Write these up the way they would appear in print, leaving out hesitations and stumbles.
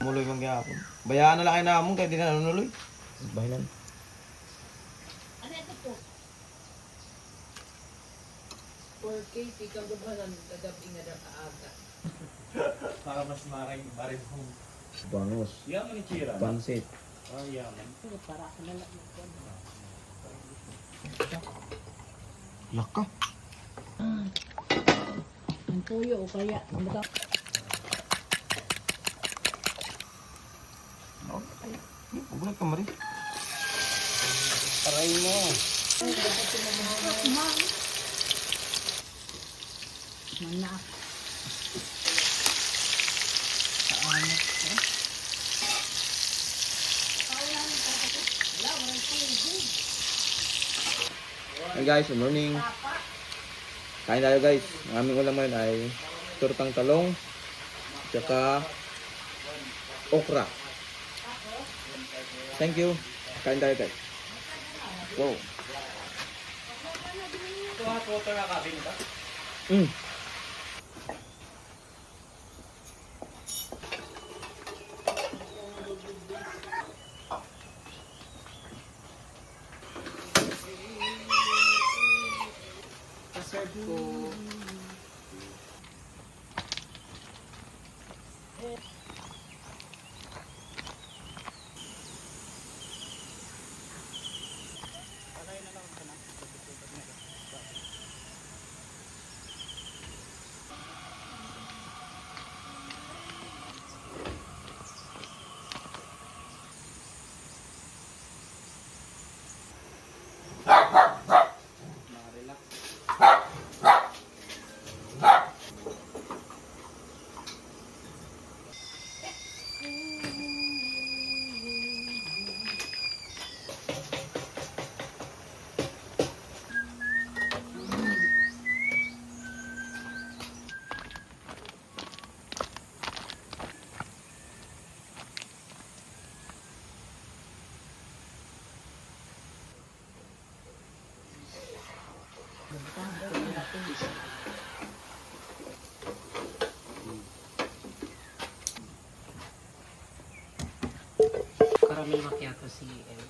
Muloy man gyapon. Bayaan na lang kayo namon kay di na nanuloy. Bahilan. Ano ito po? 4K, ikaw gabahan, kagabi nga daw kaaga. Para mas maray home. Bangos. Yaman ni Chira. Pansit. Ah, yaman. Pero para ako na lang. Laka. Ang tuyo o kaya, ano ba? Ubulat ka mari. Aray mo. Manak. Hey guys, good morning. Kain tayo guys. Ang aming ulam ngayon ay tortang talong tsaka okra. Thank you. Kain tayo guys. Wow. Ito hot water na kabin ka? Paserve ko. Caramel macchiato CM.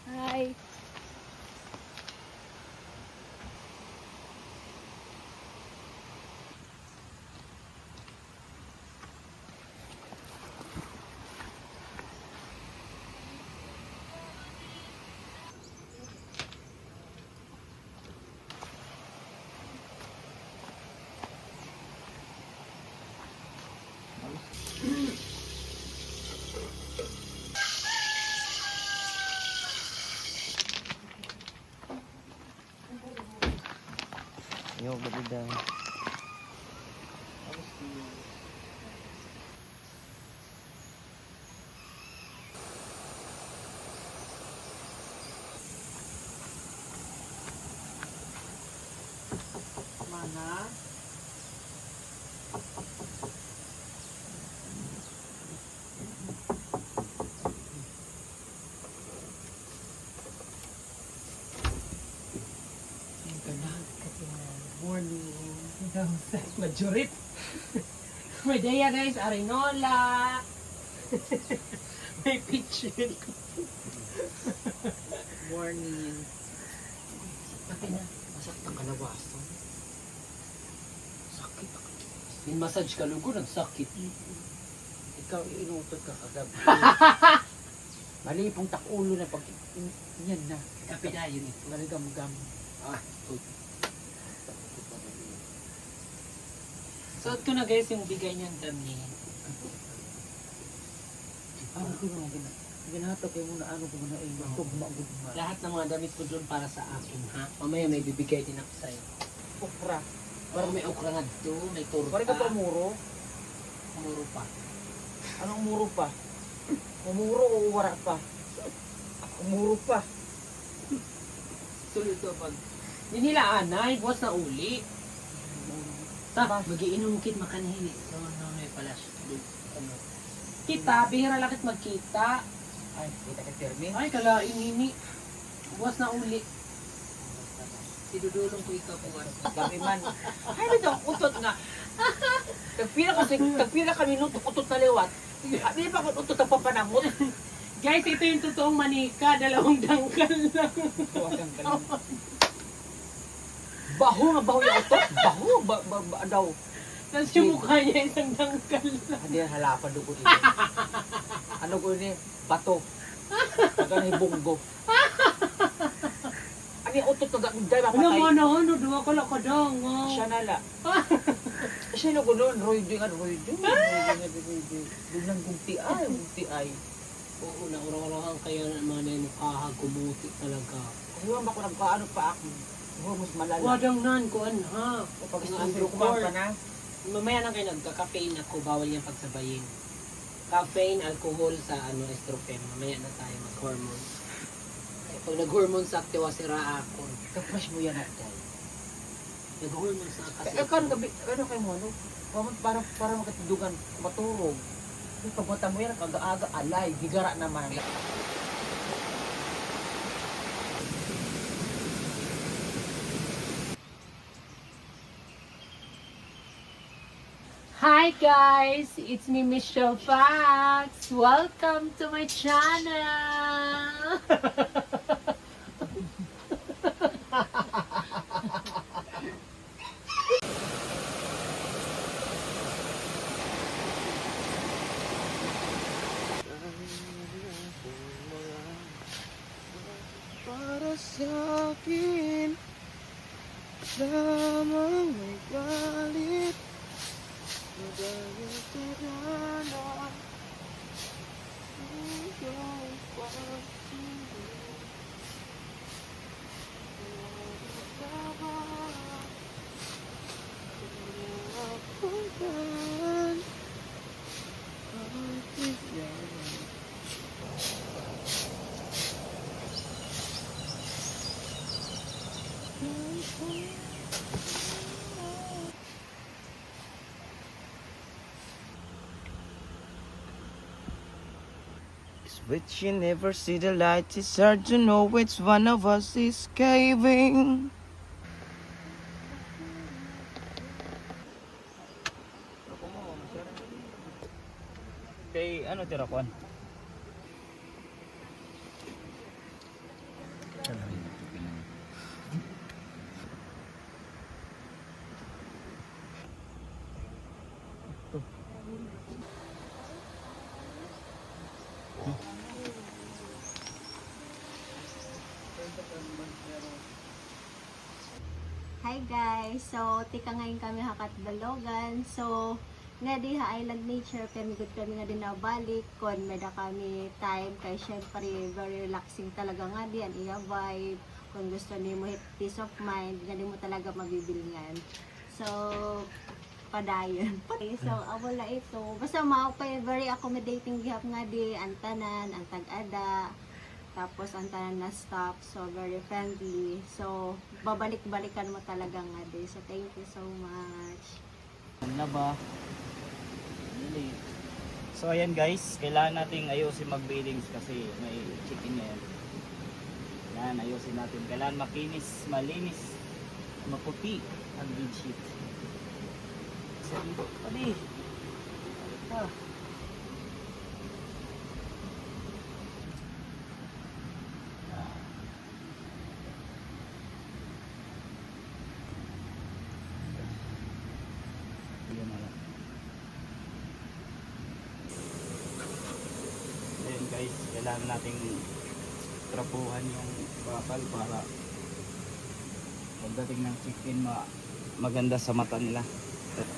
Hi. Yo, gabida. Mana? Ang ganda. Morning. Majorit. May daya guys, arinola. May pitchin. Morning. Pati na, masakit ang kalabasan. Sakit ako. Min-massage ka lugo, nagsakit. Ikaw, inutot ka kagabi. Mali pong takulo na pag... Yan na. Kapi na yun eh. Galigam-gam. Ah, good. Suot ko na guys yung bigay niyang dami. Ano ko na ginahatag kayo muna ano ko muna ay tugma gugma. Lahat ng mga damit ko doon para sa akin, ha? Mamaya may bibigay din ako sa'yo. Okra. Parang may okra nga doon, may turpa. Pare ka pa muro. Muro pa. Anong muro pa? Umuro o wara pa? Umuro pa. Sulod to pag. Hindi nila anay, buwas na uli. Ta, magiinom kit makanhini. So, may pala ano. Kita, bihira lang kit magkita. Ay, kita ka Termin. Ay, kalain hini. Buwas na uli. Sidudulong ko ikaw kung ano. Kami man. Ay, ito, utot nga. Tagpila ka minuto, utot na liwat. Di ba kung utot ang papanamot? Guys, ito yung totoong manika. 2 dangkal lang. Huwag kang baho nga baho yung utot. Baho, daw. Tapos yung mukha niya isang dangkal lang. Hindi, halapan doon ko ini. Ano ko ini? Bato. Pagka na bunggo. Ano yung utot na dahil Ano mapatay? ano, duwa ko lang kadang. Siya nala. Sino ko doon? Roy Joy. Doon lang gumti ay. Oo, naurang-urang kayo ng mga nenukahag, kumuti talaga. Kung ba ko nagpaano pa ako? Mas malala. Wadang nan ko ha. Pag Ang istudyo ko man pa na. Mamaya na kayo nagka-caffeine ako, bawal yung pagsabayin. Caffeine, alcohol sa estrogen. Mamaya na tayo mag-hormones. Pag nag-hormones active, sira ako. Kapras mo yan natin. Nag-hormones na kasi. Kan gabi, ano kayo mo, ano? Para makatidugan, maturog. Yung pagmata mo yan, aga-aga, alay, gigara naman. Hi guys, it's me Michelle Fox. Welcome to my channel. Para sa akin lamang may galit Madayang tirana Iyong pagsilip Pagkakan Ang tigyan But you never see the light, it's hard to know which one of us is caving. Kay ano tira kon? Hi guys! So, tika ngayon kami hakat Balogan. So, nga di ha island nature, kami good kami nga din nabalik. Kon meda kami time, kay syempre very relaxing talaga nga di, ang iya vibe. Kung gusto ni mo hit peace of mind, nga di mo talaga mabibilingan. So, padayon. So, wala ito. Basta mao pa very accommodating gihap nga di, ang tanan, ang tag-ada. Tapos ang tanan na staff, so very friendly. So, babalik-balikan mo talaga nga di. So, thank you so much. Na ba? So ayan guys, kailangan nating ayusin mag-buildings kasi may chicken ngayon. Kailangan ayusin natin. Kailangan makinis, malinis, maputi ang bed sheet. So dito, pali. Ah. Ayan na lang. Ayan guys, kailangan nating trapuhan yung bakal para pagdating ng chicken maganda sa mata nila. Ayan.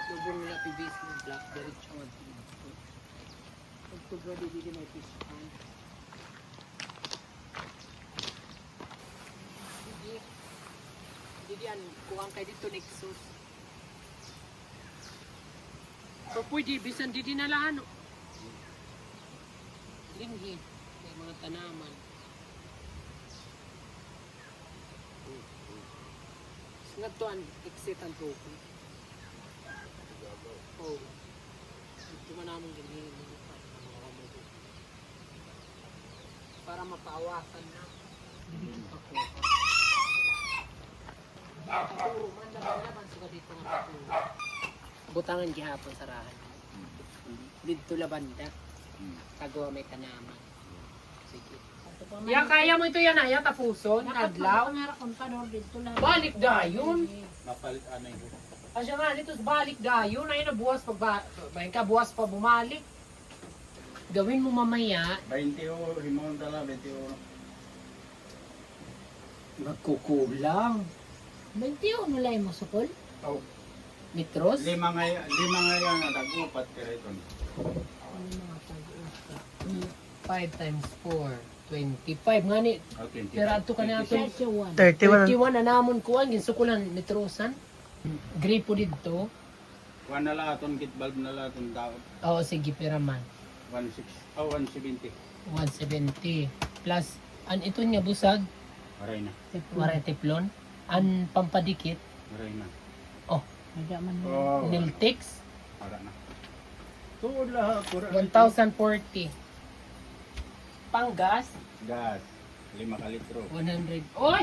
Lubong na pibis ng black diretso nga dito. Pagtubo di may fish pan. Hindi yan, kuhaan kayo dito Nexus. So pwede, bisan di dinalaan. Linghi, may mga tanaman. Nagtuan, exit ang toko. Oh. Ito man namin ganyan. Para mapaawasan na. Ako. Paturo man, laban suka dito ng paturo. Butangan gihapon sarahan. Dito labanda. Kagawa may tanaman. Sige. Ya kaya mo ito yan ay tapuson, adlaw. Balik dayon. Mapalit anay ko. Asya nga dito balik dayon ay nabuwas pag may kabuwas pa bumalik. Gawin mo mamaya. 20 o himon tala 20 o. Magkukulang. 21 nulay mo sukol? Oh, Mitros? lima nga yan nag-upat ka rito. 5 times 4. 25 nga ni. Okay. Pero ato ka na ato. 31. 31 na namon kuan ginsukulan nitrosan. Gripo dito. Kuha na laton kit bulb na laton daot. Oo sige pera man. 170. 170 plus an ito niya busag Aray na. waray tiplon an pampadikit Aray na. Ada man. Oh, Niltex para na. Tuod lahat. 1,040 panggas Gas. 5 ka litro. 100 oy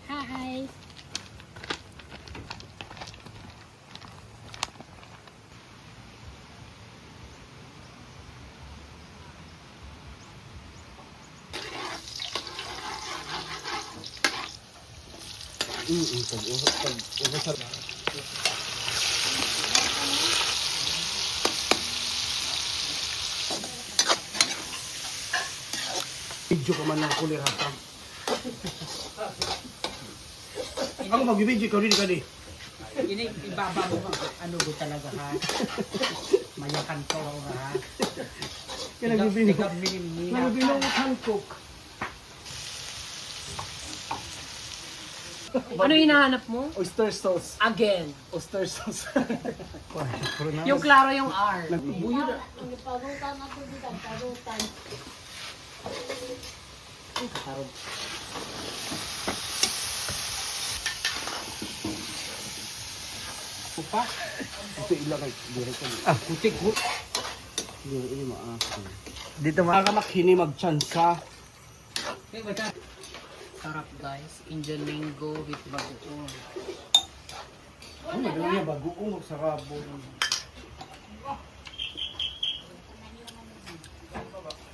Hi. Video ka man ng kulirata. Ako mag-video ka rin ka di. ini ibaba mo ano go talaga ha mayakan to ha Kaya nagbibino. tigab minimini Nagbibino ang Hancock. ano hinahanap mo Oyster sauce. again Oyster sauce. yung klaro yung R buyo na Ang parutan ako dito, parutan. karog Upa, Ito ilang kay direct ka. kutik ko. Dili maas. Dito makakamakhini magchansa. Sarap guys, Indian mango with bagoong. Ano madali niya bagoong sa rabon.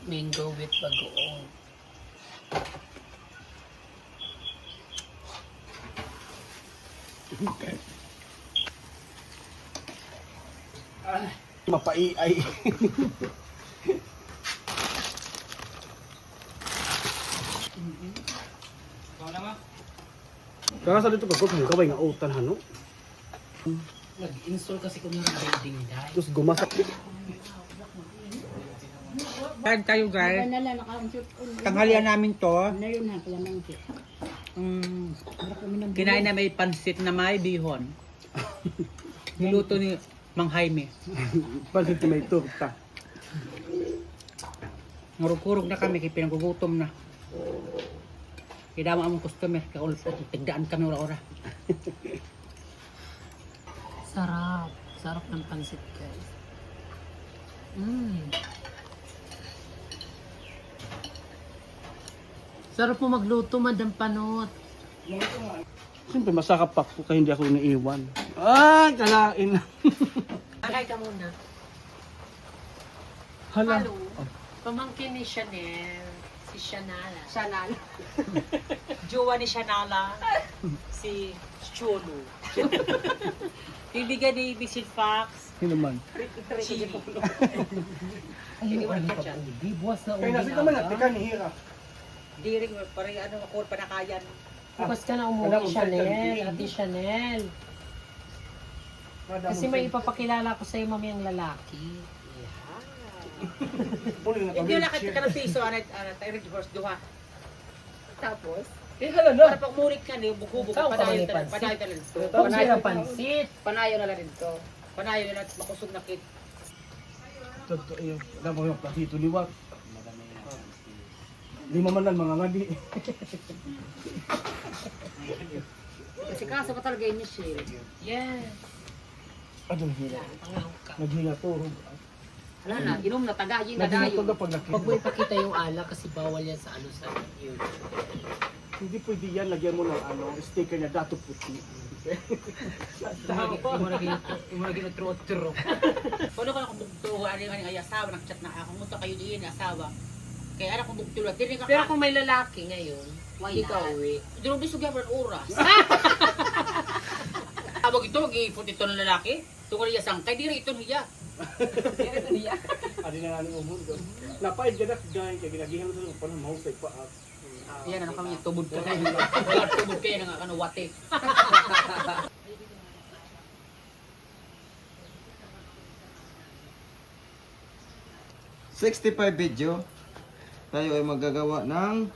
Mango with bagoong. Mapaiay. Kaya sa dito pagkot mo kabay nga utan hano. Nag-install kasi ko ng building dahil. Tapos gumasak. Kain tayo guys. Nala naka-shoot. Tanghalian namin to. Na yun ha, pala nang shoot. Kinain na may pansit na may bihon. Niluto ni Mang Jaime. Pansit tomato ta. Ngurug-kurog na kami, kaya pinagugutom na. Kaya dama among customer, kaulpot, tigdaan kami ora-ora. Sarap. Sarap ng pansit, guys. Sarap mo magluto, Madam Panot. Siyempre masakap pa ko kaya hindi ako naiiwan. Ah, kalain. Akay ka muna. Hala. Pamangkin ni Chanel. Si Shanala. Shanal. Jowa ni Shanala, si Cholo. Bibigyan ni Bisil Fox, Sino man? Chili. Iniwan ka dyan. Di buwas na Kaya uling nasi naman aga. natika ni Hira. Diring, parang ano, makor pa na kayan. Bukas ka na Alam umuwi, mo, Chanel. Chanel. Ate Chanel. Kasi may ipapakilala ko sa'yo mamayang lalaki. Hindi wala ka ng piso, tayo rin horse duha. Tapos? Eh hala na. Para pag murit ka niyo, buko-buko, Ikaw, panayo kamay panayo na rin to. Tapos sila pansit. Panayo na rin to. Panayo na rin, makusog na kit. Totoo yun. Alam mo yung platito liwat. Lima man lang mga ngadi. Kasi kaso pa talaga yung Michelle. Yes. Ano hila? Pangaw ka. Naghila to. Wala na, inom na, tagayin na Naghila dayo. to kapag nakita. Huwag mo ipakita yung alak kasi bawal yan sa ano sa YouTube. Hindi pwede yan. Lagyan mo ng ano, sticker niya dato puti. Imo na ginutro-tro. Paano ka na kung bugtuho, ano yung ay asawa, nakchat na ako, munta kayo diin, asawa. Kaya anak kung bugtuho, dili ka Pero kung may lalaki ngayon, Why ikaw not? uwi. Hindi mo bisog yan oras. Tawag ito, mag-iipot ito ng lalaki. Tungkol niya sangkay, di rin ito niya. Adi na nga ng umod. Napahid ka na dahil kaya ginagihan mo sa panahon mahusay pa. Yan, ano kami, tubod ka na. Tubod kayo ng ano, wate. video tayo ay magagawa ng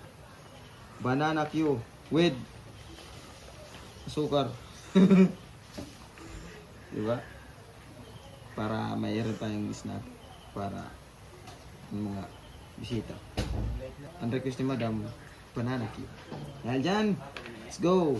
banana Q with asukar. Diba? Para mayroon tayong snack para ng mga bisita. Ang request ni Madam, banana Q. Dahil dyan, let's go!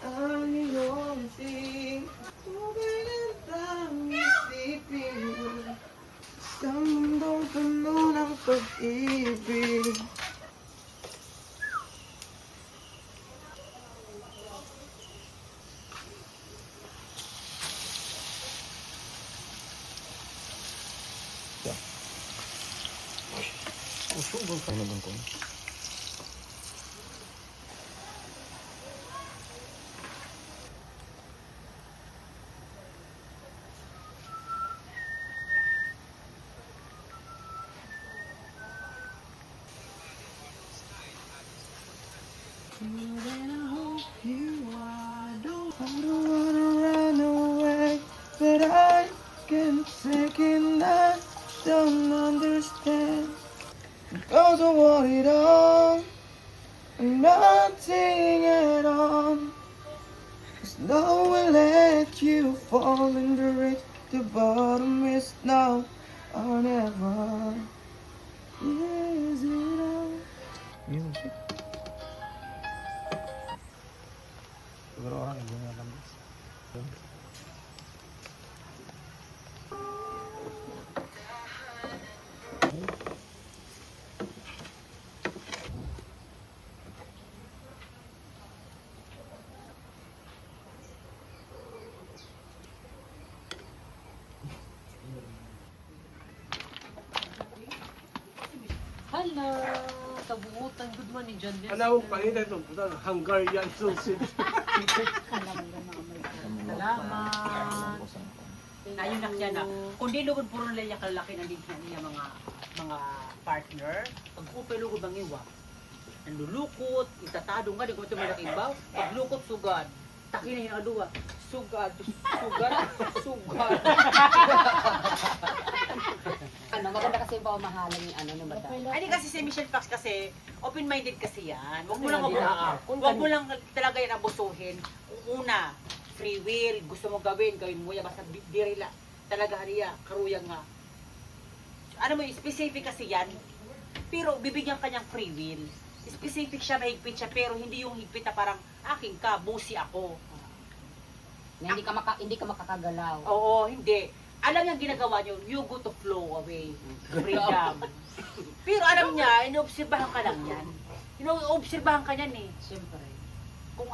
Ang iyong ting tubig ang isipin sa mundong puno ng pag-ibig. Ano bang kung? I don't wanna run away, but I can't take it. I don't understand. Cause I want it all, and nothing at all. Cause no will let you fall and reach the bottom is now or never. Is it all? Music. Siguro orang ibu nga lang. Hello! sa buutan. Good morning, John. Alam mo, panita ito, Hungarian sausage. Salamat. Ayun na siya na. Kung di lugod puro nila yung kalaki na din niya mga partner, pag upay-lugod ang iwa, nanlulukot, itatado nga, di ko ito malaking baw, paglukot, sugad. Takin na yung aduwa, sugad, sugad, sugad. Ano, maganda kasi yung pamamahalan yung ano ng bata. Ay, di kasi si Michelle Fox kasi, open-minded kasi yan. Huwag mo lang talaga yan abusuhin. Una, free will, gusto mo gawin mo yan, basta dirila. Talaga niya, karuyang nga. Ano mo, specific kasi yan, pero bibigyan ka niyang free will. Specific siya, mahigpit siya, pero hindi yung higpit na parang, aking ka, busi ako. Na hindi ka makakagalaw. Oo, hindi. Alam niya ang ginagawa niyo, you go to flow away. Freedom. Pero alam niya, inoobserbahan ka lang yan. Inoobserbahan ka yan eh. Siyempre. Kung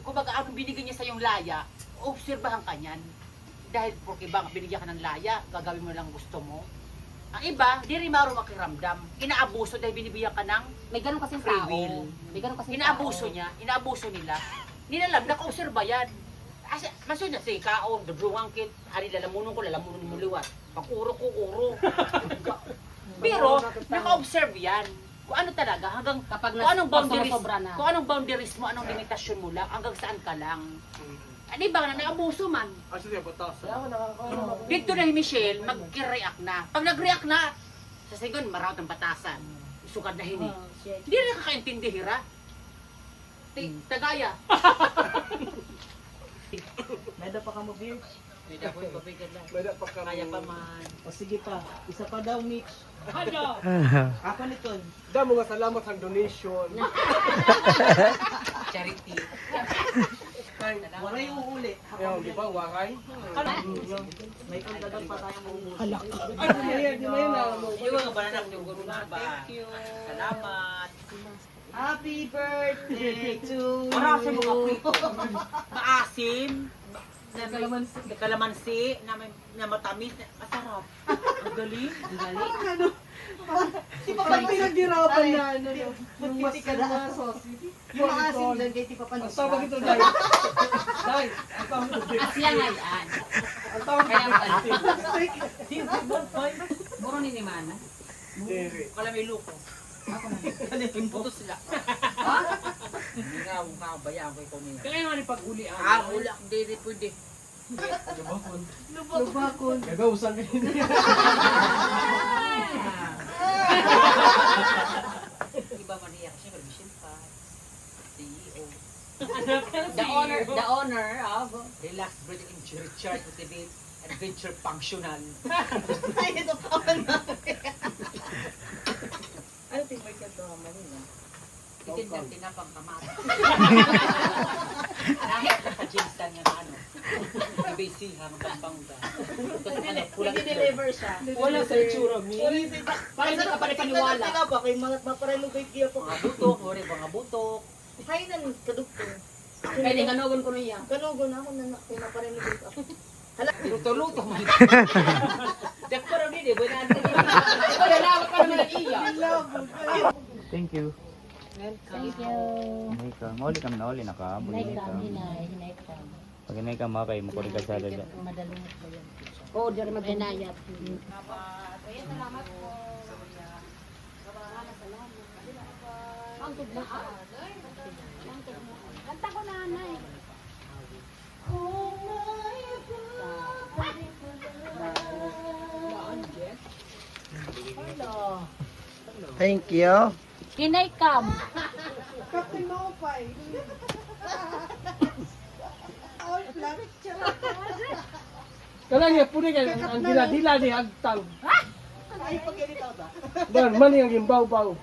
kumbaga anong binigyan niya sa yung laya, obserbahan ka niyan. Dahil porque bang binigyan ka ng laya, gagawin mo lang gusto mo. Ang iba, di rin maro makiramdam. Inaabuso dahil binibigyan ka ng May ganun kasing free tao. will. May ganun kasing Inaabuso tao. niya, inaabuso nila. Nilalam, naka-obserba yan. Maso niya, sige, kaon, dabrungang kit, hari lalamunon ko, lalamunon mo liwat. Pag-uro ko, uro. Pero, naka-observe yan. Kung ano talaga, hanggang, Kapag kung anong boundaries, sobra na. kung anong boundaries mo, anong limitasyon mo lang, hanggang saan ka lang. Ano ba na naabuso man? Kasi yung batasan. Dito na si Michelle, mag-react na. Pag nag-react na, sa sigon, marawat ng batasan. Sukad na hini. Hindi na nakakaintindi, hira. Tagaya. Meda pa ka mo, beer? May dapoy, pabigan lang. May pa ka. Kaya pa man. O sige pa, isa pa daw, Mitch. Ano? Ako nito. Damo nga salamat ang donation. Charity. Waray uulit. Ayaw, di ba? Waray? May kagdagan pa tayong uulit. Ano na yan? Di ba yun na? Yung mga bananak yung guru na ba? Thank you. Salamat. Happy birthday to you. Marasa mo ka prito. Maasim. Kalamansi. Na matamis. Masarap. Ang galing. Ang galing. Pag pinaghirapan na, yung mas na sausage. Yung asin dyan, kay Tipa Ang Panis. tawag ito, Day. Day, ang tawag ito, Day. Asya nga yan. Ang tawag ito, Kaya Buro ni Mana. Day. Kala may luko. Imputo sila. Hindi nga, mukha ko bayaan ko ikaw niya. Kaya nga ni paghuli ang Ulak, hindi pwede. Lubakon. Gagawusan ka hindi. Iba man niya kasi permission pa. CEO. The owner of Relax, breathing in recharge, motivate, adventure, functional. Ay, ito pa na. Ano tingin ka to? Manila. Itindan tinapang kamata. Nakit na ka-jinsan nga na ano. Ibasi hang pampangga. Hindi-deliver siya. Wala sa itsura, mi. Bakit hindi ka pa rin paniwala? Tingnan ba, kay maparelo kay Kia po. Mga butok, mga butok. Hay na, kadugtong. Pwede ganugon ko niya. Kanugo na ako na kay maparelo kay ako. Luto-luto man. Dak pa rin din, buwan natin. Wala na ako pa naman nag-iya. Thank you. Thank you. Hinay ka. Mauli kami na uli na ka. Hinay ka. Pag hinay ka makay, mukuri ka sa dada. Madalungot ba yan? Oo, di rin mag-inayat. Angkod na. Kanta ko nanay. Thank you. Hinay kam. Captain Maupay. All flat. Kala niya, puni ka, ang diladila ni Hagtang. Ay, pagkilitaw ba? Dan, mali ang gimbaw-baw.